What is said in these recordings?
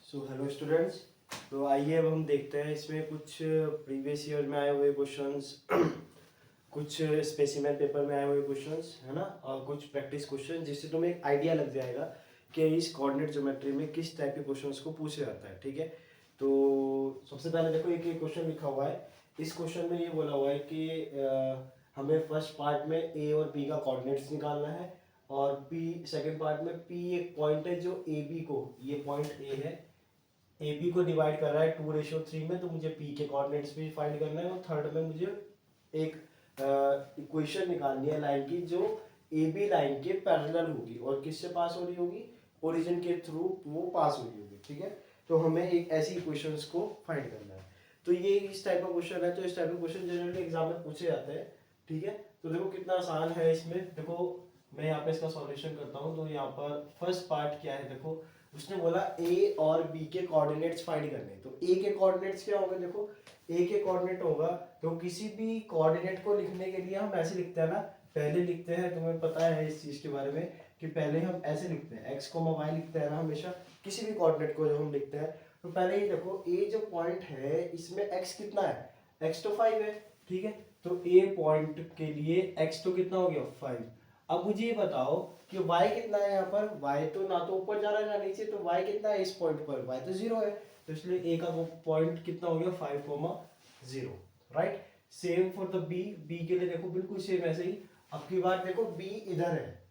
So hello students. तो आइए अब हम देखते हैं इसमें कुछ प्रीवियस ईयर में आए हुए क्वेश्चंस कुछ स्पेसिमेन पेपर में आए हुए क्वेश्चंस है ना, और कुछ प्रैक्टिस क्वेश्चन, जिससे तुम्हें एक आइडिया लग जाएगा कि इस कोऑर्डिनेट ज्योमेट्री में किस टाइप के क्वेश्चंस को पूछा जाता है। ठीक है, तो सबसे पहले देखो एक क्वेश्चन लिखा हुआ है। इस क्वेश्चन में ये बोला हुआ है कि हमें फर्स्ट पार्ट में ए और बी का कोऑर्डिनेट्स निकालना है, और पी सेकंड पार्ट में पी एक पॉइंट है जो ए बी को, ये पॉइंट ए है, ए बी को डिवाइड कर रहा है 2:3 में, तो मुझे पी के कोऑर्डिनेट्स भी फाइंड करना है। और थर्ड में मुझे एक इक्वेशन निकालनी है लाइन की जो ए बी लाइन के पैरेलल होगी और किससे पास हो रही होगी, ओरिजिन के थ्रू वो पास हो रही होगी। ठीक है, तो हमें एक ऐसी इक्वेशंस को फाइंड करना है। तो ये इस टाइप का क्वेश्चन है। तो इस टाइप का क्वेश्चन जनरली एग्जाम में पूछे जाते हैं। ठीक है, तो देखो कितना आसान है। इसमें देखो मैं यहाँ पे इसका सॉल्यूशन करता हूँ। तो यहाँ पर फर्स्ट पार्ट क्या है, देखो उसने बोला ए और बी के कोऑर्डिनेट्स फाइंड करने। तो ए के कोऑर्डिनेट्स क्या होंगे, देखो ए के कोऑर्डिनेट होगा, तो किसी भी कोऑर्डिनेट को लिखने के लिए हम ऐसे लिखते हैं ना, पहले लिखते हैं, तुम्हें पता है इस चीज के बारे में कि पहले हम ऐसे लिखते हैं एक्स को वाई लिखते हैं ना हमेशा, किसी भी कोऑर्डिनेट को जब हम लिखते हैं। तो पहले ही देखो ए जो पॉइंट है इसमें एक्स कितना है, एक्स तो 5 है। ठीक है, तो ए पॉइंट के लिए एक्स तो कितना हो गया 5। अब मुझे ये बताओ कि y कितना है यहाँ पर, y तो ना तो ऊपर जा रहा है ना नीचे, तो y कितना है इस पॉइंट पर, y तो 0 है। तो इसलिए a का वो पॉइंट कितना हो गया 5,0। Right, same for the b के लिए देखो बिल्कुल सेम ऐसे ही। अब की बात देखो b इधर है,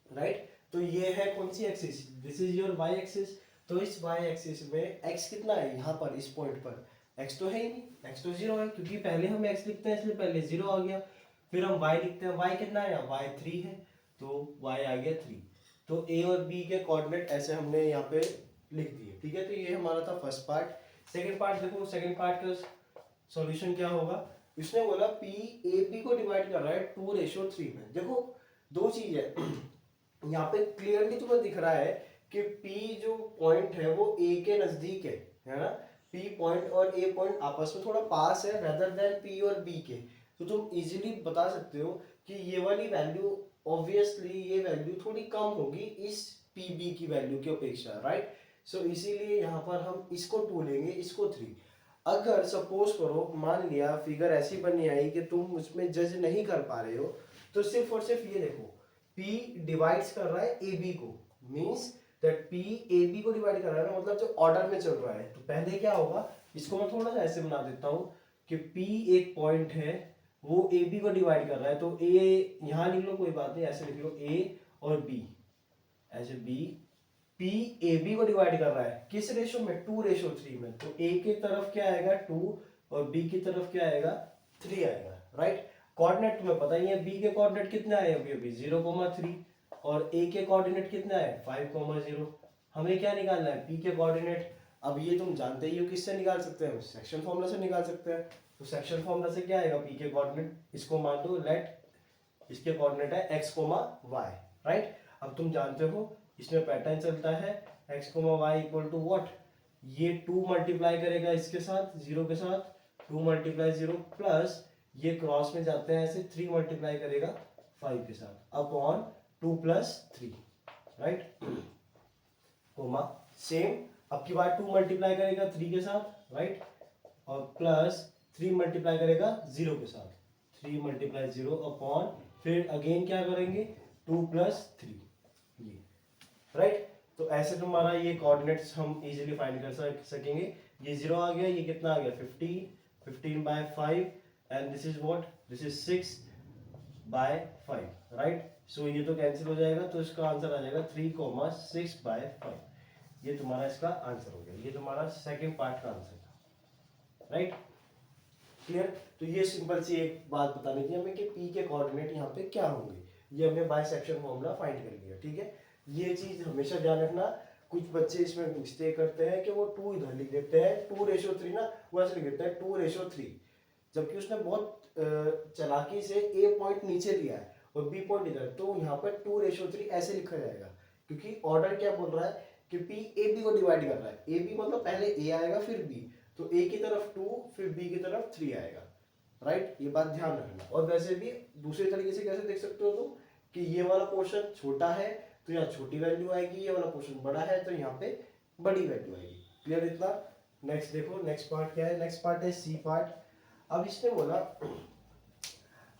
राइट, तो ये है कौन सी axis, this is your y axis. तो इस y एक्सिस में x कितना है यहाँ पर इस पॉइंट पर, x तो है ही नहीं, x तो 0 है, क्योंकि पहले हम x लिखते हैं इसलिए पहले 0 आ गया। फिर हम y लिखते हैं, y कितना है यहाँ, y 3 है, तो y आ गया 3। तो a और b के कोऑर्डिनेट ऐसे हमने यहाँ पे लिख दिए। ठीक है, तो ये हमारा था फर्स्ट पार्ट। सेकंड पार्ट देखो, सेकंड पार्ट का सॉल्यूशन क्या होगा। इसने बोला p a b को डिवाइड कर रहा है 2:3 में। देखो दो चीज है यहाँ पे, क्लियरली तुम्हें दिख रहा है कि P जो पॉइंट है वो A के नजदीक है ना। P पॉइंट और A पॉइंट आपस में थोड़ा पास है रेदर देन P और B के। तो तुम इजीली बता सकते हो कि ये वाली वैल्यू, ऑब्वियसली ये वैल्यू थोड़ी कम होगी इस PB की वैल्यू की अपेक्षा, राइट। सो इसीलिए यहाँ पर हम इसको 2 लेंगे, इसको 3। अगर सपोज करो मान लिया फिगर ऐसी बनी आई कि तुम उसमें जज नहीं कर पा रहे हो, तो सिर्फ और सिर्फ ये देखो P डिवाइड्स कर रहा है ए बी को, means that P A B को डिवाइड कर रहा है ना, मतलब जो ऑर्डर में चल रहा है। तो पहले क्या होगा, इसको मैं थोड़ा सा ऐसे बना देता हूँ कि P एक पॉइंट है वो ए बी को डिवाइड कर रहा है। तो ए यहाँ लिख लो, कोई बात नहीं, ऐसे लिख लो ए और बी, ऐसे बी P ए बी को डिवाइड कर रहा है किस रेशो में, 2:3 में। तो ए की तरफ क्या आएगा 2 और बी की तरफ क्या आएगा 3 आएगा, राइट। कोऑर्डिनेट तुम्हें पता ही है, बी के कोऑर्डिनेट कितने आए अभी अभी 0,3, और ए के कोऑर्डिनेट कितने आए 5,0। हमें क्या निकालना है पी के कोऑर्डिनेट। अब ये तुम जानते ही हो किससे निकाल सकते हैं, सेक्शन फॉर्मूला से निकाल सकते हैं। तो सेक्शन फॉर्मूला से क्या आएगा पी के कोऑर्डिनेट, इसको मान दो लेट इसके कोऑर्डिनेट है x, y, राइट। अब तुम जानते हो इसमें पैटर्न चलता है x, y equal to what, ये 2 मल्टीप्लाई करेगा इसके साथ 0 के साथ, 2 मल्टीप्लाई 0 प्लस ये क्रॉस में जाते हैं ऐसे 3 मल्टीप्लाई करेगा 5 के साथ upon 2 plus 3, right, comma same. अब की बार 2 मल्टीप्लाई करेगा 3 के साथ, राइट, और प्लस 3 मल्टीप्लाई करेगा 0 के साथ, 3 मल्टीप्लाई 0 अपॉन, फिर अगेन क्या करेंगे 2 प्लस 3, ये, राइट। तो ऐसे तुम्हारा ये कोऑर्डिनेट्स हम इजीली फाइंड कर सकेंगे। ये 0 आ गया, ये कितना आ गया 15/5, and this is what, this is 6/5, right. So ये तो कैंसिल हो जाएगा, तो इसका आंसर आ जाएगा 3,6/5। ये तुम्हारा इसका आंसर हो गया, ये तुम्हारा सेकंड पार्ट का आंसर था, राइट, क्लियर। तो ये सिंपल सी एक बात बतानी थी हमें कि पी के कोऑर्डिनेट यहाँ पे क्या होंगे। ये हमने बाइसेक्शन फॉर्मूला फाइंड कर लिया, ठीक है। ये चीज हमेशा ध्यान रखना, कुछ बच्चे इसमें मिस्टेक करते हैं कि वो 2 इधर लिख देते हैं 2:3 ना, वो ऐसे लिख देते हैं 2:3, जबकि उसने बहुत चालाकी से ए पॉइंट नीचे लिया है और बी पॉइंट इधर। तो यहाँ पर 2:3 ऐसे लिखा जाएगा, क्योंकि ऑर्डर क्या बोल रहा है कि पी ए बी को डिवाइड कर रहा है। ए बी मतलब पहले ए आएगा फिर बी, तो ए की तरफ 2 फिर बी की तरफ 3 आएगा, राइट। ये बात ध्यान रखना। और वैसे भी दूसरे तरीके से कैसे देख सकते हो तुम कि ये वाला पोर्शन छोटा है तो यहाँ छोटी वैल्यू आएगी, ये वाला पोर्शन बड़ा है तो यहाँ पे बड़ी वैल्यू आएगी, क्लियर इतना? नेक्स्ट देखो, नेक्स्ट पार्ट क्या है? नेक्स्ट पार्ट है सी पार्ट। अब इसने बोला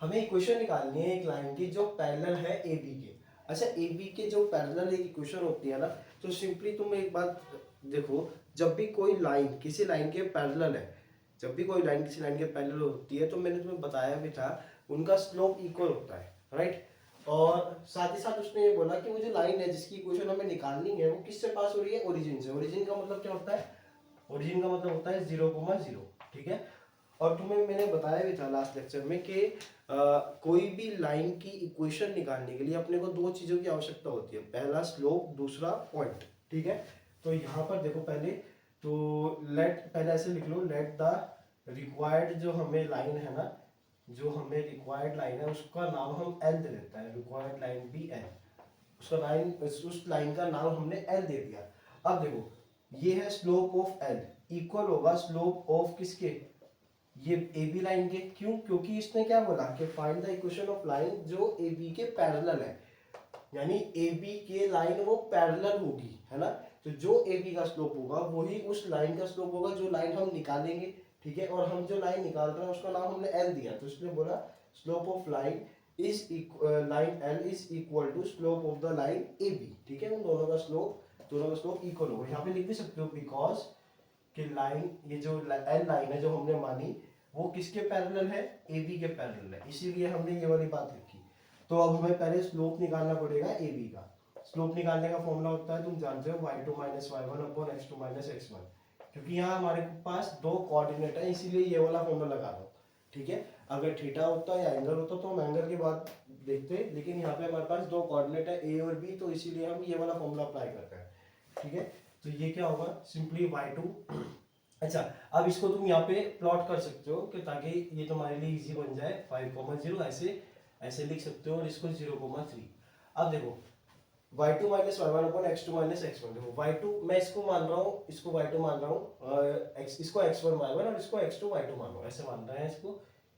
हमें इक्वेशन निकालनी है एक लाइन की जो पैरेलल है ए बी के। अच्छा, ए बी के जो पैरेलल एक इक्वेशन होती है ना, तो सिंपली तुम एक बात देखो, जब भी कोई लाइन किसी लाइन के पैरेलल है, जब भी कोई लाइन किसी लाइन के पैरेलल होती है, तो मैंने तुम्हें बताया भी था उनका स्लोप इक्वल होता है, राइट? और साथ ही साथ उसने ये बोला कि वो जो लाइन है जिसकी इक्वेशन हमें निकालनी है वो किससे पास हो रही है? ओरिजिन से। ओरिजिन का मतलब क्या होता है? ओरिजिन का मतलब होता है 0,0, ठीक है? और तुम्हें मैंने बताया भी था लास्ट लेक्चर में कि कोई भी लाइन की इक्वेशन निकालने के लिए अपने को दो चीज़ों की आवश्यकता होती है, पहला स्लोप, दूसरा पॉइंट, ठीक है? तो यहाँ पर देखो पहले तो पहले ऐसे लिख लो, लेट द रिक्वायर्ड जो हमें लाइन है ना, जो हमें रिक्वायर्ड लाइन है उसका नाम हम एल दे देता है, रिक्वायर्ड लाइन भी एल, उसका लाइन उस लाइन का नाम हमने एल दे दिया। अब देखो ये है स्लोप ऑफ एल, इक्वल होगा स्लोप ऑफ किसके? ये ए बी लाइन के। क्यों? क्योंकि इसने क्या बोला कि find the equation of line जो ए बी के पैरेलल है, यानी ए बी के लाइन वो पैरेलल होगी, है ना? तो जो ए बी का स्लोप होगा वही उस लाइन का स्लोप होगा जो लाइन हम निकालेंगे, ठीक है? और हम जो लाइन निकाल रहे हैं उसका नाम हमने एल दिया, तो इसलिए बोला slope of line is line L is equal to slope of the line A B, ठीक है? उन दोनों का स्लोप इक्वल होगा। यहाँ पे लिख भी सकते हो बिकॉज कि लाइन, ये जो एल लाइन है जो हमने मानी वो किसके पैरेलल है? ए बी के पैरेलल है, इसीलिए हमने ये वाली बात लिखी। तो अब हमें पहले स्लोप निकालना पड़ेगा ए बी का। स्लोप निकालने का फॉर्मूला होता है, तुम जानते हो, y2 minus y1 upon x2 minus x1। क्योंकि यहाँ हमारे पास दो कोऑर्डिनेट है, इसीलिए ये वाला फॉर्मूला लगा दो, ठीक है? अगर थीटा होता या एंगल होता तो हम एंगल की बात देखते, लेकिन यहाँ पे हमारे पास दो कोऑर्डिनेट है ए और बी, तो इसीलिए हम ये वाला फॉर्मूला अप्लाई करते हैं, ठीक है? तो ये क्या होगा? Simply y2। अच्छा, अब इसको तुम यहाँ पे प्लॉट कर सकते हो कि ताकि ये तुम्हारे लिए इजी बन जाए। 5,0 ऐसे लिख सकते हो और इसको 0,3। अब देखो y2 minus y1 upon x2 minus x1। देखो y2 मैं इसको मान रहा हूँ, इसको y2 मान रहा हूँ, इसको x1 y1 और इसको x2 y2 मान लो, ऐसे मान रहे हैं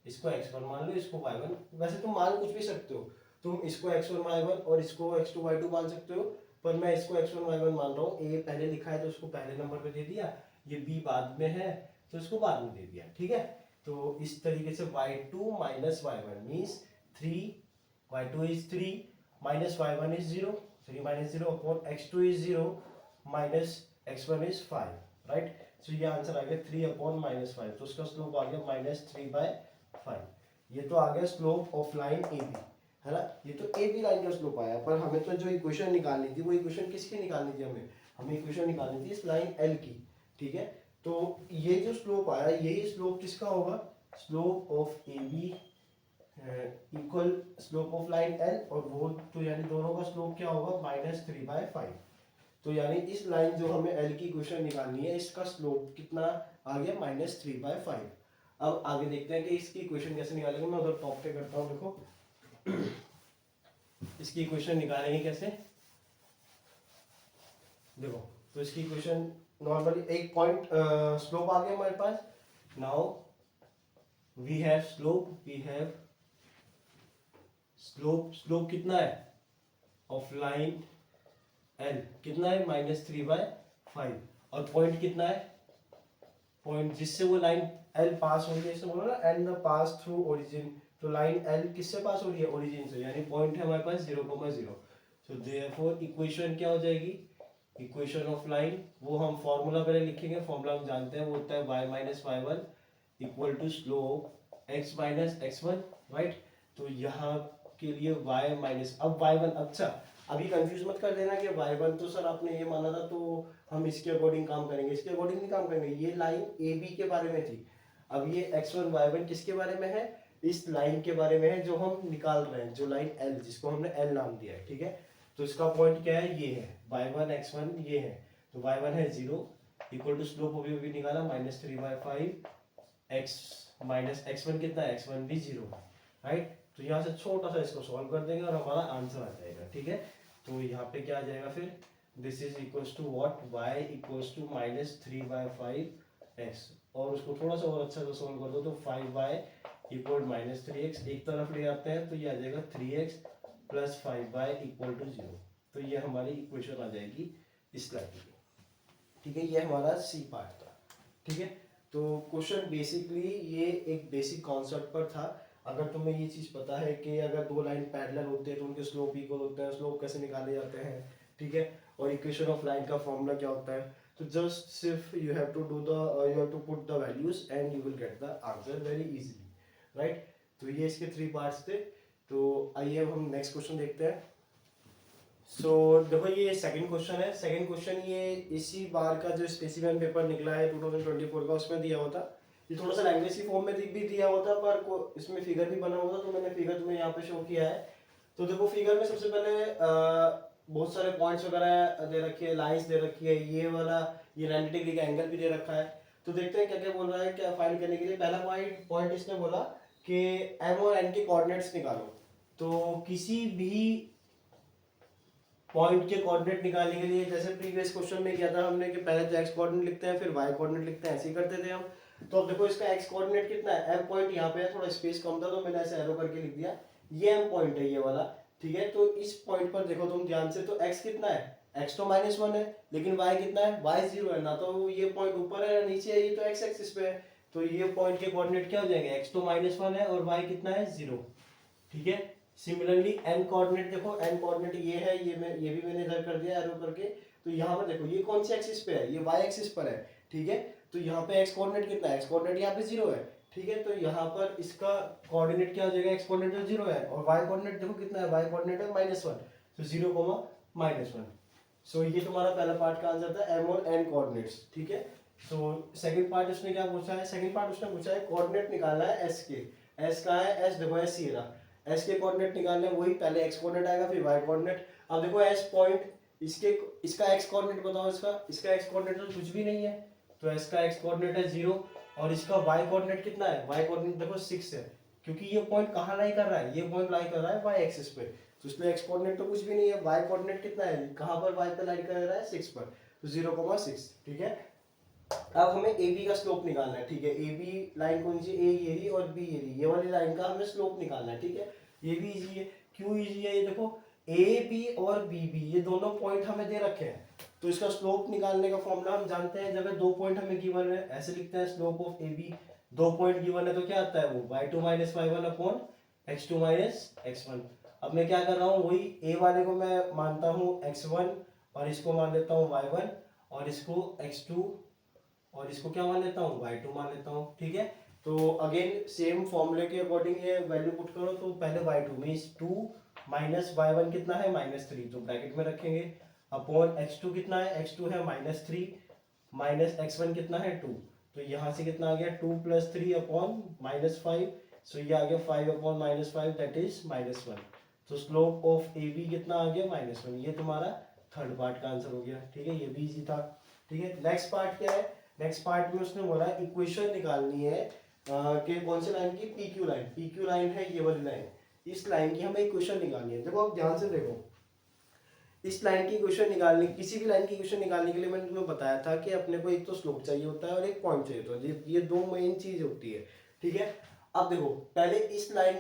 इसको x1 मान लो, इसको y1। वैसे तुम मान कुछ भी सकते हो, तुम इसको x1 y1 और इसको x2 y2 मान सकते हो, पर मैं इसको x1 y1 मान रहा हूँ। ए पहले लिखा है तो उसको पहले नंबर पे दे दिया, ये बी बाद में है तो इसको बाद में दे दिया, ठीक है? तो इस तरीके से y2 minus y1 means 3, y2 is 3 minus y1 is 0, 3 minus 0 upon x2 is 0 minus x1 is 5, right? So ये आंसर आ गया 3 अपॉन माइनस 5, तो उसका स्लोप आ गया -3/5। ये तो आ गया slope of line A B, है ना? ये तो ए बी लाइन का स्लोप आया, पर हमें तो जो इक्वेशन निकालनी थी वो इक्वेशन किसकी निकालनी थी? हमें इक्वेशन निकालनी थी इस लाइन एल की, ठीक है? तो ये जो स्लोप आया यही स्लोप किसका होगा? Slope of A B equal slope of line L, और वो तो यानी दोनों का स्लोप क्या होगा? -3/5। तो यानी इस लाइन जो हमें एल की इक्वेशन निकालनी है इसका स्लोप कितना आ गया? -3/5। अब आगे देखते हैं कि इसकी इक्वेशन कैसे निकालेंगे। मैं उधर टॉप पे करता हूँ, देखो इसकी इक्वेशन निकालेंगे कैसे, देखो। तो इसकी इक्वेशन नॉर्मली एक पॉइंट स्लोप आ गया हमारे पास। नाउ वी हैव स्लोप कितना है ऑफ लाइन एल? कितना है? -3/5। और पॉइंट कितना है? पॉइंट जिससे वो लाइन एल पास हो रही है, इससे बोला ना and the pass through origin, तो लाइन एल किससे पास हो रही है? ओरिजिन से, यानी पॉइंट है हमारे पास 0,0। सो देयरफॉर इक्वेशन क्या हो जाएगी? इक्वेशन ऑफ लाइन, वो हम फॉर्मूला पहले लिखेंगे, फॉर्मूला हम जानते हैं, वो होता है y minus y1 equal to slope x minus x1, right? तो यहाँ के लिए y माइनस, अब y1, अच्छा अभी कंफ्यूज मत कर देना कि y1 तो सर आपने ये माना था तो हम इसके अकॉर्डिंग काम करेंगे, इसके अकॉर्डिंग नहीं काम करेंगे, ये लाइन ए बी के बारे में थी। अब ये x1 y1 किसके बारे में है? इस लाइन के बारे में है जो हम निकाल रहे हैं, जो लाइन l जिसको हमने l नाम दिया है, ठीक है? तो इसका पॉइंट क्या है? ये है y1 x1, ये है, तो y1 है 0 इक्वल टू स्लोप अभी निकाला -3/5, x माइनस x1 कितना है? x1 भी 0 है, राइट? तो यहाँ से छोटा सा इसको सॉल्व कर देंगे और हमारा आंसर आ जाएगा, ठीक है? तो यहाँ पे क्या आ जाएगा फिर? This is equals to what? y equals to -3/5x, और उसको थोड़ा सा और अच्छा से सॉल्व कर दो तो 5y इक्वल -3x, एक तरफ ले आते हैं तो ये आ जाएगा 3x plus 5y equal to 0। तो ये हमारी इक्वेशन आ जाएगी इस लाइन की। ठीक है, ये हमारा सी पार्ट था। ठीक है, तो क्वेश्चन बेसिकली ये एक बेसिक कॉन्सेप्ट पर था। अगर तुम्हें ये चीज़ पता है कि अगर दो लाइन पैरेलल होते हैं तो उनके स्लोप इक्वल होते हैं, स्लोप कैसे निकाले जाते हैं, ठीक है, और इक्वेशन ऑफ लाइन का फॉर्मूला क्या होता है, तो जस्ट सिर्फ you have to put the values and you will get the answer very easily, right. तो ये इसके 3 पार्ट्स थे। तो आइए अब हम नेक्स्ट क्वेश्चन देखते हैं। सो देखो ये सेकंड क्वेश्चन है। सेकंड क्वेश्चन ये इसी बार का जो स्पेसिमेन पेपर निकला है 2024 का, उसमें दिया हुआ था। ये थोड़ा सा लैंग्वेज की फॉर्म में भी दिया हुआ था, पर इसमें फिगर भी बना हुआ था, तो मैंने फिगर तुम्हें यहाँ पे शो किया है। तो देखो फिगर में सबसे पहले बहुत सारे पॉइंट्स वगैरह दे रखे हैं, लाइंस दे रखी है, ये वाला ये 90 डिग्री का एंगल भी दे रखा है। तो देखते हैं क्या क्या बोल रहा है, क्या फाइंड करने के लिए। पहला पॉइंट इसने बोला कि एम और एन के कोऑर्डिनेट्स निकालो। तो किसी भी पॉइंट के कोऑर्डिनेट निकालने के लिए, जैसे प्रीवियस क्वेश्चन में किया था हमने कि पहले तो एक्स कोऑर्डिनेट लिखते हैं फिर वाई कोऑर्डिनेट लिखते हैं, ऐसे ही करते थे हम। तो अब देखो इसका एक्स कोऑर्डिनेट कितना है, एम पॉइंट यहाँ पे है, थोड़ा स्पेस कम था तो मैंने ऐसे एरो करके लिख दिया, ये एम पॉइंट है ये वाला। ठीक है, तो इस पॉइंट पर देखो तुम ध्यान से, तो एक्स कितना है, एक्स तो -1 है, लेकिन वाई कितना है, वाई 0 है ना, तो ये पॉइंट ऊपर है ना नीचे है, ये तो एक्स एक्सिस पे है। तो ये पॉइंट के कोऑर्डिनेट क्या हो जाएंगे, एक्स तो -1 है और वाई कितना है 0। ठीक है, सिमिलरली एन कोऑर्डिनेट देखो, एन कोऑर्डिनेट ये है, ये भी मैंने इधर कर दिया एरो करके। तो यहाँ पर देखो ये कौन सी एक्सिस पे है, ये वाई एक्सिस पर है। ठीक है, तो यहाँ पे एक्स कोऑर्डिनेट कितना है, एक्स कोऑर्डिनेट यहाँ पे 0 है। ठीक है, तो यहाँ पर इसका कोऑर्डिनेट क्या हो जाएगा, एक्स कोऑर्डिनेट तो 0 है, और वाई कोऑर्डिनेट देखो कितना है, वाई कोऑर्डिनेट है -1, तो 0, -1। सो ये तुम्हारा पहला पार्ट का आंसर था, एम और एन कोऑर्डिनेट्स। ठीक है, सो सेकंड पार्ट उसने क्या पूछा है, सेकंड पार्ट उसने पूछा है कोऑर्डिनेट निकालना है एस के। एस का है, एस देखो एस ये रहा, एस के कोऑर्डिनेट निकालने, वही पहले एक्स कोऑर्डिनेट आएगा फिर वाई कोऑर्डिनेट। अब देखो एस पॉइंट, इसका एक्स कोऑर्डिनेट बताओ, इसका एक्स कोऑर्डिनेट तो कुछ भी नहीं है, तो एस का एक्स कोऑर्डिनेट है 0, और इसका वाई कोऑर्डिनेट कितना है, वाई कोऑर्डिनेट देखो 6 है, क्योंकि ये पॉइंट कहाँ लाई कर रहा है, ये पॉइंट लाई कर रहा है वाई एक्सिस पे, तो इसमें एक्स कोऑर्डिनेट तो कुछ भी नहीं है। वाई कोऑर्डिनेट कितना है, कहाँ पर वाई पे लाई कर रहा है 6 पर, तो 0,6। ठीक है, अब हमें ए बी का स्लोप निकालना है। ठीक है, ए बी लाइन कौन सी, ए ये रही और बी ये रही, ये वाली लाइन का हमें स्लोप निकालना है। ठीक है, ये भी इजी है। क्यों इजी है, ये देखो ए बी और बी बी ये दोनों पॉइंट हमें दे रखे हैं, तो इसका स्लोप निकालने का फॉर्मूला हम जानते हैं। जब 2 पॉइंट हमें गिवन है, ऐसे लिखते हैं slope of A B, 2 point given है तो क्या आता है वो y2 - y1 upon x2 - x1। अब मैं क्या कर रहा हूँ, वही a वाले को मैं मानता हूँ x1 और इसको मान लेता हूँ y1 और इसको x2 और इसको क्या मान लेता हूँ y2 मान लेता हूँ। ठीक है, तो अगेन सेम फॉर्मूले के अकॉर्डिंग ये वैल्यू पुट करो। तो पहले y2 मींस 2 - y1 कितना है -3, तो ब्रैकेट में रखेंगे, अपॉन x2 कितना है, x2 है -3 माइनस x1 कितना है 2, तो यहाँ से कितना आ गया 2 + 3 अपॉन -5, सो ये आ गया 5 अपॉन -5 दैट इज -1। तो स्लोप ऑफ ए बी कितना आ गया -1। ये तुम्हारा थर्ड पार्ट का आंसर हो गया। ठीक है, ये भी इजी था। ठीक है, नेक्स्ट पार्ट क्या है, नेक्स्ट पार्ट में उसने बोला इक्वेशन निकालनी है कि कौन सी लाइन की, पी क्यू लाइन है ये वाली लाइन, इस लाइन की हमें इक्वेशन निकालनी है। देखो आप ध्यान से देखो, इस लाइन की इक्वेशन निकालने, किसी भी लाइन की इक्वेशन निकालने के लिए मैंने तुम्हें बताया था कि अपने को एक तो स्लोप चाहिए होता है और एक पॉइंट चाहिए होता है, ये 2 मेन चीज होती है। ठीक है, अब देखो पहले इस लाइन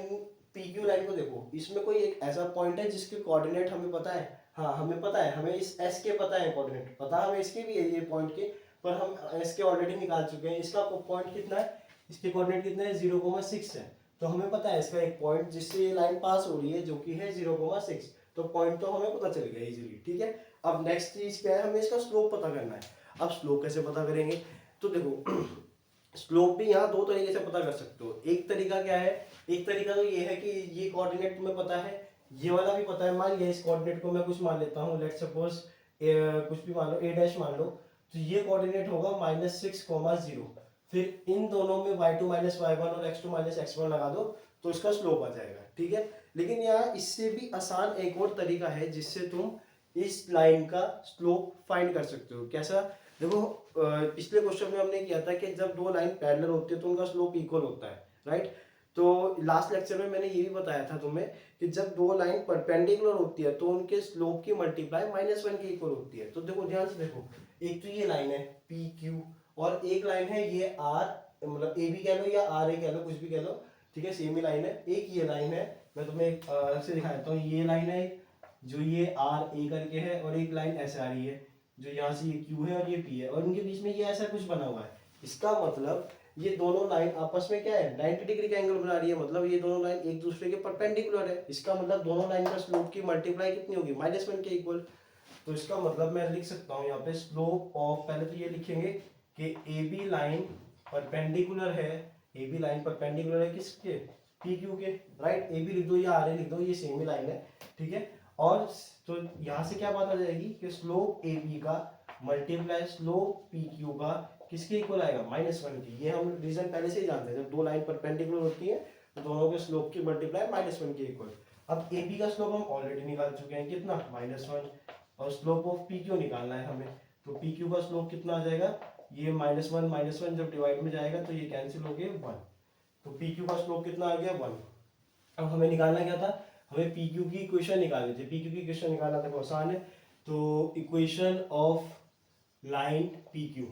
पी क्यू लाइन को देखो, इसमें कोई एक ऐसा पॉइंट है जिसके कोऑर्डिनेट हमें पता है, हाँ हमें पता है, हमें इस एस के पता है कोऑर्डिनेट, पता हमें इसके भी है ये पॉइंट के, पर हम एस के ऑलरेडी निकाल चुके हैं। इसका पॉइंट कितना है, इसके कोऑर्डिनेट कितने हैं 0,6 है, तो हमें पता है इसका एक पॉइंट जिससे ये लाइन पास हो रही है जो कि है 0,6, तो पॉइंट तो हमें पता चल गया इजीली। ठीक है, अब नेक्स्ट चीज क्या है, हमें इसका स्लोप पता करना है। अब स्लोप कैसे पता करेंगे, तो देखो स्लोप भी यहाँ 2 तरीके से पता कर सकते हो। एक तरीका क्या है, एक तरीका तो ये है कि ये कोऑर्डिनेट तुम्हें पता है, ये वाला भी पता है, मान लिया इस कोऑर्डिनेट को मैं कुछ मान लेता हूँ, लेट्स सपोज कुछ भी मान लो a' मान लो, तो ये कोऑर्डिनेट होगा -6,0, फिर इन दोनों में y2 - y1 और x2 - x1 लगा दो तो इसका स्लोप आ जाएगा। ठीक है, लेकिन यहाँ इससे भी आसान एक और तरीका है जिससे तुम इस लाइन का स्लोप फाइंड कर सकते हो। कैसा, देखो पिछले क्वेश्चन में हमने किया था कि जब 2 लाइन पैरेलल होती है तो उनका स्लोप इक्वल होता है, राइट। तो लास्ट लेक्चर में मैंने ये भी बताया था तुम्हें कि जब 2 लाइन परपेंडिकुलर होती है तो उनके स्लोप की मल्टीप्लाई -1 के इक्वल होती है। तो देखो ध्यान से देखो, एक तो ये लाइन है पी क्यू और एक लाइन है ये आर, मतलब ए बी कह लो या आर ए कह लो, कुछ भी कह लो। ठीक है, सेम ही लाइन है। एक ये लाइन है, मैं तुम्हें एक अलग से दिखा देता हूँ, ये लाइन है जो ये आर ए करके है, और एक लाइन ऐसे आ रही है, जो यहाँ से ये Q है और ये P है, और इनके बीच में ये ऐसा कुछ बना हुआ है। इसका मतलब ये दोनों लाइन आपस में क्या है, 90 डिग्री का एंगल बना रही है, मतलब ये दोनों लाइन एक दूसरे के परपेंडिकुलर है। इसका मतलब दोनों लाइन का स्लोप की मल्टीप्लाई कितनी होगी, -1 के इक्वल। तो इसका मतलब मैं लिख सकता हूँ यहाँ पे स्लोप ऑफ, पहले तो ये लिखेंगे कि ए बी लाइन परपेंडिकुलर है, ए बी लाइन परपेंडिकुलर है किसके, पी क्यू के, राइट। ए बी लिख दो या आर ए लिख दो, ये सेम ही लाइन है, ठीक है। और तो यहाँ से क्या बात आ जाएगी कि स्लोप ए बी का मल्टीप्लाई स्लोप पी क्यू का किसके इक्वल आएगा, -1 की। ये हम रीजन पहले से ही जानते हैं, जब दो लाइन परपेंडिकुलर होती है तो दोनों के स्लोप की मल्टीप्लाई -1 के इक्वल। अब ए बी का स्लोप हम ऑलरेडी निकाल चुके हैं, कितना, -1, और स्लोप ऑफ पी क्यू निकालना है हमें। तो पी क्यू का स्लोप कितना आ जाएगा, ये -1 जब डिवाइड में जाएगा तो ये कैंसिल हो गया 1, तो पी क्यू का स्लोप कितना आ गया 1। अब हमें निकालना क्या था, हमें पी क्यू की इक्वेशन निकालनी थी। पी क्यू की इक्वेशन निकालना था, आसान है। तो equation of line P Q,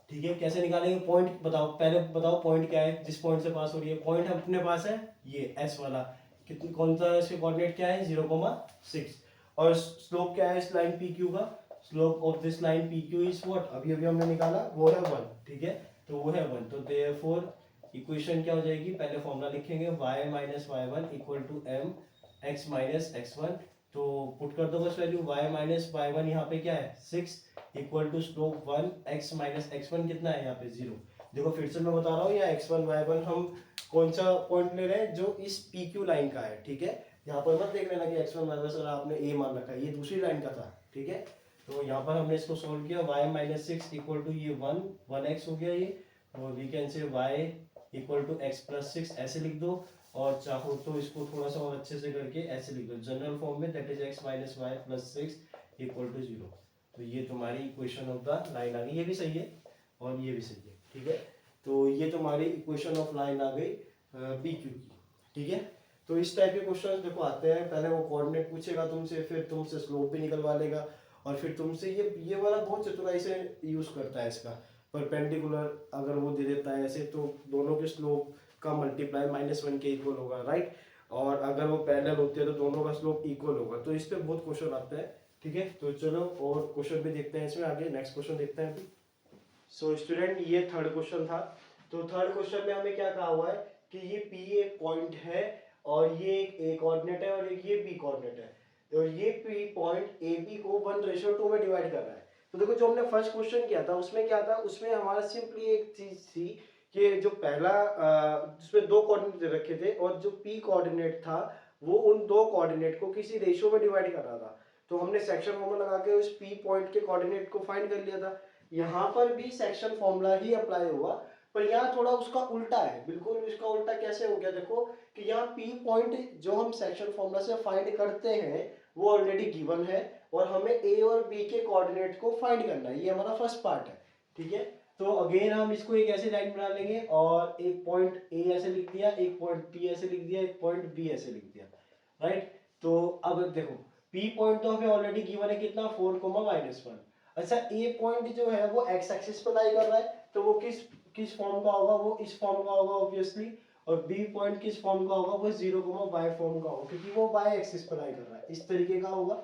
ठीक है, कैसे निकालेंगे, पॉइंट बताओ, पहले बताओ पॉइंट क्या है जिस पॉइंट से पास हो रही है। पॉइंट अपने पास है ये एस वाला, कितनी, कौन सा इसके कोऑर्डिनेट क्या है, 0,6। और स्लोप क्या है इस लाइन पी क्यू का, slope of this line P Q is what, अभी अभी हमने निकाला, वो है 1, ठीक है, तो वो है 1। तो देयरफॉर इक्वेशन क्या हो जाएगी, पहले फॉर्मूला लिखेंगे y minus y one equal to m x minus x one. तो पुट कर दो बस value, y minus y one यहाँ पे क्या है 6 equal to slope 1 x minus x one कितना है यहाँ पे 0। देखो फिर से मैं बता रहा हूँ, यहाँ x1 y1 हम कौन सा पॉइंट ले रहे हैं, जो इस PQ लाइन का है, ठीक है। यहाँ पर मत देख लेना कि x1 y1 सर आपने a मान रखा है, ये दूसरी लाइन का था, ठीक है। तो यहाँ पर हमने इसको सोल्व किया, y माइनस 6 इक्वल टू ये 1x हो गया ये, और we can say y equal to x plus 6 ऐसे लिख दो, और चाहो तो इसको थोड़ा सा और अच्छे से करके ऐसे लिख दो जनरल फॉर्म में, that is x minus y plus 6 equal to 0। तो ये तुम्हारी इक्वेशन ऑफ द लाइन आ गई, ये भी सही है और ये भी सही है, ठीक है। तो ये तुम्हारी इक्वेशन ऑफ लाइन आ गई पी क्यू की, ठीक है। तो इस टाइप के क्वेश्चन देखो आते हैं, पहले वो कोऑर्डिनेट पूछेगा तुमसे, फिर तुमसे स्लोप भी निकलवा लेगा, और फिर तुमसे ये वाला बहुत चतुराई से यूज करता है इसका, परपेंडिकुलर अगर वो दे देता है ऐसे, तो दोनों के स्लोप का मल्टीप्लाई -1 के इक्वल होगा, राइट। और अगर वो पैरेलल होते हैं तो दोनों का स्लोप इक्वल होगा। तो इस पे बहुत क्वेश्चन आता है, ठीक है। तो चलो और क्वेश्चन भी देखते हैं इसमें आगे, नेक्स्ट क्वेश्चन देखते हैं अभी। सो स्टूडेंट ये थर्ड क्वेश्चन था। तो थर्ड क्वेश्चन में हमें क्या कहा हुआ है कि ये P एक पॉइंट है, और ये एक A कोऑर्डिनेट है, और एक ये B कोऑर्डिनेट है, और ये P पॉइंट AB को 1:2 में डिवाइड कर रहा है। तो देखो जो हमने फर्स्ट क्वेश्चन किया था उसमें क्या था, उसमें हमारा सिंपली एक चीज थी कि जो पहला जिसमें दो कोऑर्डिनेट रखे थे, और जो P कोऑर्डिनेट था वो उन दो कोऑर्डिनेट को किसी रेशियो में डिवाइड कर रहा था। तो हमने सेक्शन फॉर्मूला लगा के उस P पॉइंट के कोऑर्डिनेट को फाइंड कर लिया था। यहाँ पर भी सेक्शन फॉर्मूला ही अप्लाई हुआ, पर यहाँ थोड़ा उसका उल्टा है, बिल्कुल उसका उल्टा कैसे हो गया, देखो कि यहाँ P पॉइंट जो हम सेक्शन फॉर्मूला से फाइंड करते हैं वो ऑलरेडी गिवन है, और हमें A और B के कोऑर्डिनेट को फाइंड करना है, ये हमारा फर्स्ट पार्ट है, ठीक है। तो अगेन हम इसको एक ऐसी लाइन बना लेंगे, और एक पॉइंट A ऐसे लिख दिया, एक पॉइंट P ऐसे लिख दिया, एक पॉइंट B ऐसे लिख दिया, राइट। तो अब देखो P पॉइंट तो हमें ऑलरेडी गिवन है कितना, 4,-1। अच्छा A पॉइंट जो है वो x एक्सिस पर लाई कर रहा है, तो वो किस किस फॉर्म का होगा, वो इस फॉर्म का होगा ऑब्वियसली। और B पॉइंट किस फॉर्म का होगा, वो 0,y फॉर्म का होगा, क्योंकि वो y एक्सिस पर लाई कर रहा है, इस तरीके का होगा।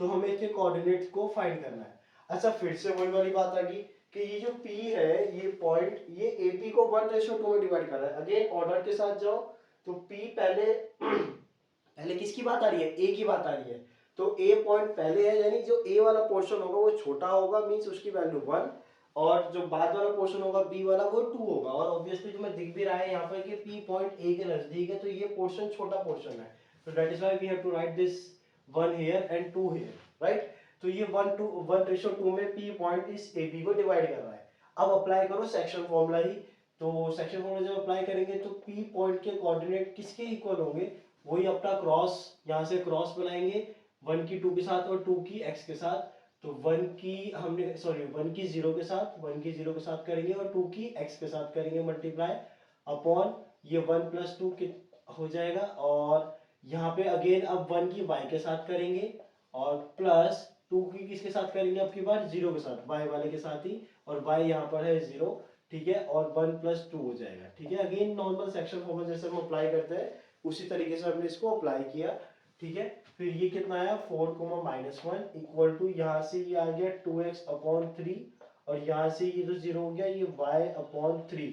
तो हमें इसके कोऑर्डिनेट्स को फाइंड करना है। अच्छा फिर से वही वाली बात आ गई कि ये जो P है, ये पॉइंट, ये AP को 1:2 में डिवाइड कर रहा है। अगेन ऑर्डर के साथ जाओ, तो P पहले पहले किसकी बात आ रही है, A की बात आ रही है। तो A पॉइंट पहले है, यानी जो A वाला पोर्शन होगा वो छोटा होगा, मींस उसकी वैल्यू 1, और जो बाद वाला पोर्शन होगा B वाला वो 2 होगा। और ऑब्वियसली तुम्हें दिख भी रहा है यहाँ पर कि P पॉइंट A के नजदीक है, तो ये पोर्शन छोटा पोर्शन है। तो that is why we have to write this 1 here and 2 here, right. तो ये 1:2 में P पॉइंट इस AB को डिवाइड कर रहा है। अब अप्लाई करो सेक्शन फॉर्मूला ही। तो सेक्शन फॉर्मूला जब अप्लाई करेंगे तो P पॉइंट के कोऑर्डिनेट किसके इक्वल होंगे, वही अपना क्रॉस, यहाँ से क्रॉस बनाएंगे 1 की 2 के साथ और 2 की x के साथ। तो 1 की हमने सॉरी 1 की 0 के साथ, 1 की 0 के साथ करेंगे, और 2 की x के साथ करेंगे मल्टीप्लाई अपॉन ये 1 प्लस 2 हो जाएगा। और यहाँ पे अगेन अब 1 की y के साथ करेंगे, और प्लस 2 की किसके साथ करेंगे, अब की बार 0 के साथ, y वाले के साथ ही, और y यहाँ पर है 0, ठीक है, और 1 प्लस 2 हो जाएगा, ठीक है। अगेन नॉर्मल सेक्शन फॉर्मूला जैसे हम अप्लाई करते हैं उसी तरीके से हमने इसको अप्लाई किया। ठीक है। फिर ये कितना आया 4 comma minus one equal to यहाँ से ये आ गया 2x अपॉन 3 और यहाँ से ये जो जीरो हो गया ये y अपॉन 3।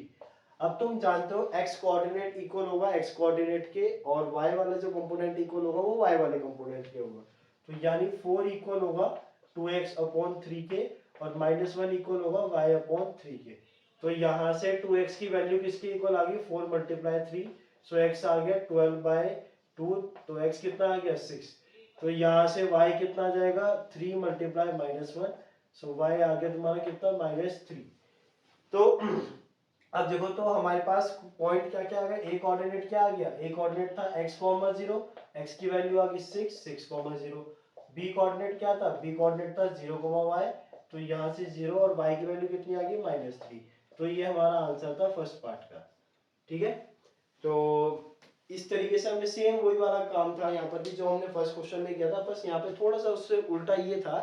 अब तुम जानते हो x कोऑर्डिनेट इक्वल होगा x कोऑर्डिनेट के और y वाला जो कंपोनेंट इक्वल होगा वो y वाले कंपोनेंट के होगा। तो यानी 4 इक्वल होगा 2x अपॉन 3 के और माइनस वन इक्वल होगा y अपॉन 3 के। तो यहाँ से 2x की वैल्यू किसके इक्वल आ गई 4 मल्टीप्लाई 3, सो x आ गया 12/2, तो x कितना आ गया 6। तो यहाँ से y कितना आ जाएगा 3 मल्टीप्लाई माइनस वन, सो y आ गया तुम्हारा कितना -3। तो अब देखो तो हमारे पास पॉइंट क्या क्या आ गया, ए कोऑर्डिनेट क्या आ गया, ए कोऑर्डिनेट था x, 0, x की वैल्यू आ गई 6, 6, 0। बी कोऑर्डिनेट क्या था, बी कोऑर्डिनेट था 0, y, तो यहाँ से 0 और y की वैल्यू कितनी आ गई -3। तो ये हमारा आंसर था फर्स्ट पार्ट का। ठीक है, तो इस तरीके से हमने सेम वही वाला काम था यहाँ पर भी जो हमने फर्स्ट क्वेश्चन में किया था, बस यहाँ पे थोड़ा सा उससे उल्टा ये था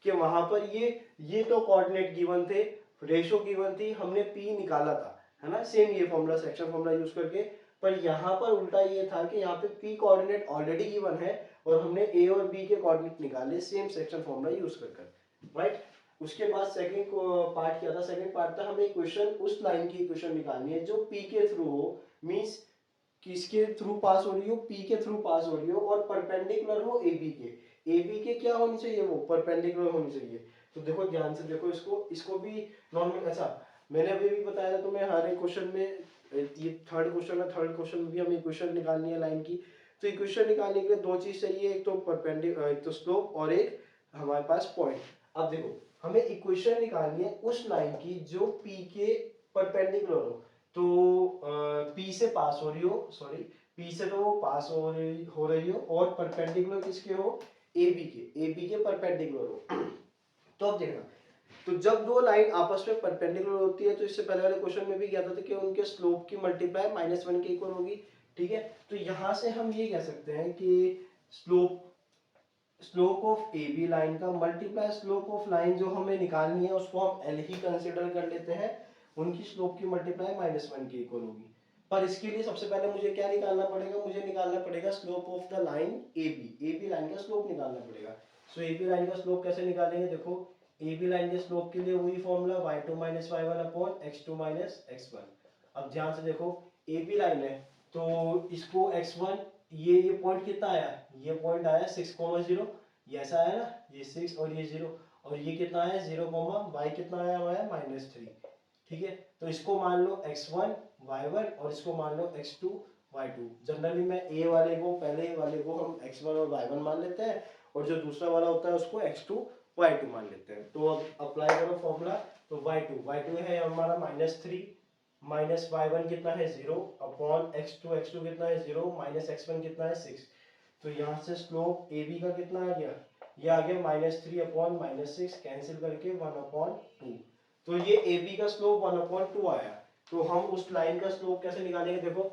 कि वहां पर ये तो कोऑर्डिनेट गिवन थे, रेशो गिवन थी, हमने p निकाला था, है ना, सेम ये फॉर्मूला सेक्शन फॉर्मूला यूज करके। पर यहाँ पर उल्टा ये था कि यहाँ पे p कोऑर्डिनेट ऑलरेडी गिवन है और हमने a और b के कोऑर्डिनेट निकाले सेम सेक्शन फॉर्मूला यूज कर, राइट। उसके बाद सेकंड पार्ट क्या था, सेकंड पार्ट था हमें इक्वेशन उस लाइन की इक्वेशन निकालनी है जो p के थ्रू हो, मींस किसके थ्रू पास हो रही हो, p के थ्रू पास हो रही हो और परपेंडिकुलर हो ab के। ab के क्या होनी चाहिए, वो परपेंडिकुलर होनी चाहिए। तो देखो ध्यान से देखो, इसको भी नॉर्मल, अच्छा मैंने अभी भी बताया था तुम्हें हर एक क्वेश्चन में, ये थर्ड क्वेश्चन है, थर्ड क्वेश्चन में भी हमें इक्वेशन निकालनी है लाइन की। तो इक्वेशन निकालने के लिए दो चीज चाहिए, एक तो परपेंडिकुलर, एक तो स्लोप और एक हमारे पास पॉइंट। अब देखो हमें इक्वेशन निकालनी है उस लाइन की जो p के परपेंडिकुलर हो, तो p से पास हो रही हो, सॉरी p से तो पास हो रही हो और परपेंडिकुलर किसके हो, ab के परपेंडिकुलर हो। तो अब देखना, तो जब दो लाइन आपस में परपेंडिकुलर होती है तो इससे पहले वाले क्वेश्चन में भी क्या था कि उनके स्लोप की मल्टीप्लाई -1 के इक्वल होगी। ठीक है, तो यहां से हम ये कह सकते हैं कि slope of A B line का मल्टीप्लाई स्लोप ऑफ लाइन जो हमें निकालनी है उसको हम एल ही कंसिडर कर लेते हैं, उनकी स्लोप की मल्टीप्लाई -1 के इक्वल होगी। पर इसके लिए सबसे पहले मुझे क्या निकालना पड़ेगा, मुझे निकालना पड़ेगा slope of the line A B line का स्लोप निकालना पड़ेगा। सो ए बी लाइन का स्लोप कैसे निकालेंगे, देखो ए बी लाइन के स्लोप के लिए वही formula y2 - y1 upon x2 - x1। अब ध्यान से देखो ए बी लाइन है तो इसको x1, ये पॉइंट कितना आया, ये पॉइंट आया 6, 0, ये ऐसा आया ना, ये 6 और ये 0, और ये कितना है 0, y कितना आया हमारा -3। ठीक है, तो इसको मान लो x1 y1 और इसको मान लो x2 y2। जनरली मैं ए वाले को, पहले वाले को हम x1 और y1 मान लेते हैं और जो दूसरा वाला होता है उसको x2 y2 मान लेते हैं। तो अब अप्लाई करो फॉर्मूला, तो y2 है हमारा -3 माइनस y1 कितना है 0 अपॉन x2 कितना है 0 माइनस x1 कितना है 6। तो यहाँ से स्लोप ए बी का कितना आ गया, ये आ गया -3 अपॉन -6, कैंसिल करके 1/2। तो ये ए बी का स्लोप 1/2 आया। तो हम उस लाइन का स्लोप कैसे निकालेंगे, देखो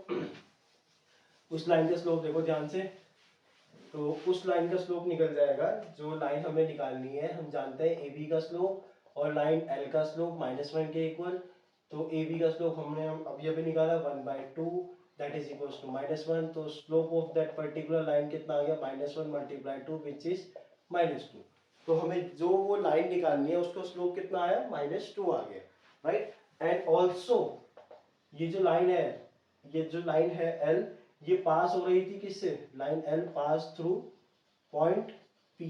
उस लाइन का स्लोप देखो ध्यान से, तो उस लाइन का स्लोप निकल जाएगा, जो लाइन हमें निकालनी है हम जानते हैं ए बी का स्लोप और लाइन एल का स्लोप -1 के इक्वल। तो ए बी का स्लोप हमने अभी अभी निकाला 1/2, दैट इज इक्वल्स टू -1। तो slope of that particular line कितना आ गया, -1 मल्टीप्लाई 2 विच इज -2। तो हमें जो वो लाइन निकालनी है उसका स्लोप कितना आया, -2 आ गया, राइट। एंड ऑल्सो ये जो लाइन है, ये जो लाइन है एल, ये पास हो रही थी किससे, line L pass through point P,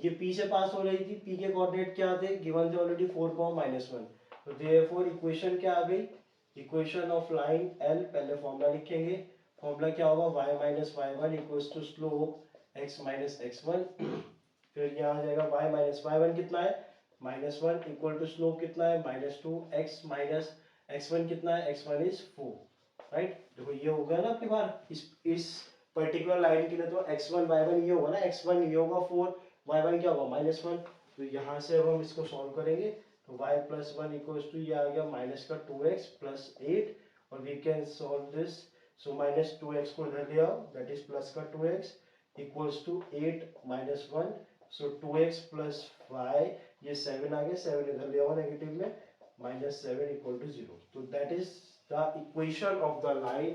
ये पी से पास हो रही थी, पी के कोऑर्डिनेट क्या थे, गिवन थे ऑलरेडी 4, -1। तो देयरफॉर इक्वेशन क्या आ गई, इक्वेशन ऑफ लाइन एल, पहले फॉर्मूला लिखेंगे, फॉर्मूला क्या होगा y - y1 equals to slope x - x1। फिर यहाँ आ जाएगा y - y1 कितना है -1 इक्वल टू स्लोप कितना है -2, x - x1 कितना है, x1 इज 4, राइट। देखो ये हो गया ना आपके पास इस पर्टिकुलर लाइन के लिए, तो x1 y1 ये होगा ना, x1 ये होगा 4, y1 क्या होगा -1। तो यहाँ से अब हम इसको सॉल्व करेंगे, तो y + 1 इक्वल्स टू ये आ गया -2x + 8 और we can solve this. So -2x को इधर ले आओ, that is +2x equals to 8 - 1, so 2x + y, ये 7 आ गया, 7 इधर ले आओ नेगेटिव में, -7 इक्वल टू 0। तो that is the equation of the line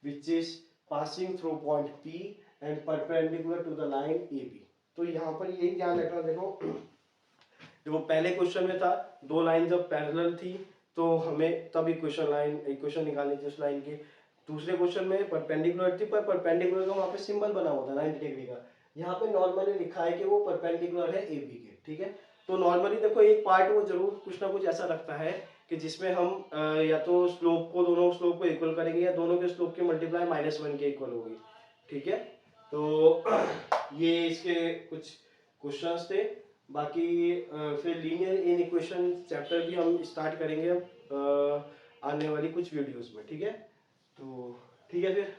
which is passing through point P and perpendicular to the line A B. तो यहाँ पर यही ध्यान रखना, देखो पहले क्वेश्चन में था दो लाइन जब पैरेलल थी तो हमें तब इक्वेशन निकालनी थी उस लाइन की। दूसरे क्वेश्चन में परपेंडिकुलर थी, पर परपेंडिकुलर का वहाँ पे सिंबल बना हुआ था 90 डिग्री का। यहाँ पे नॉर्मली लिखा है कि वो परपेंडिकुलर है ए बी के, ठीक है। तो नॉर्मली देखो एक पार्ट वो जरूर कुछ ना कुछ ऐसा रखता है कि जिसमें हम या तो स्लोप को, दोनों स्लोप को इक्वल करेंगे या दोनों के स्लोप की मल्टीप्लाई -1 के इक्वल होगी, ठीक है। तो ये इसके कुछ क्वेश्चंस थे। बाकी फिर लीनियर इन इक्वेशन चैप्टर भी हम स्टार्ट करेंगे अब आने वाली कुछ वीडियोस में, ठीक है। तो ठीक है फिर।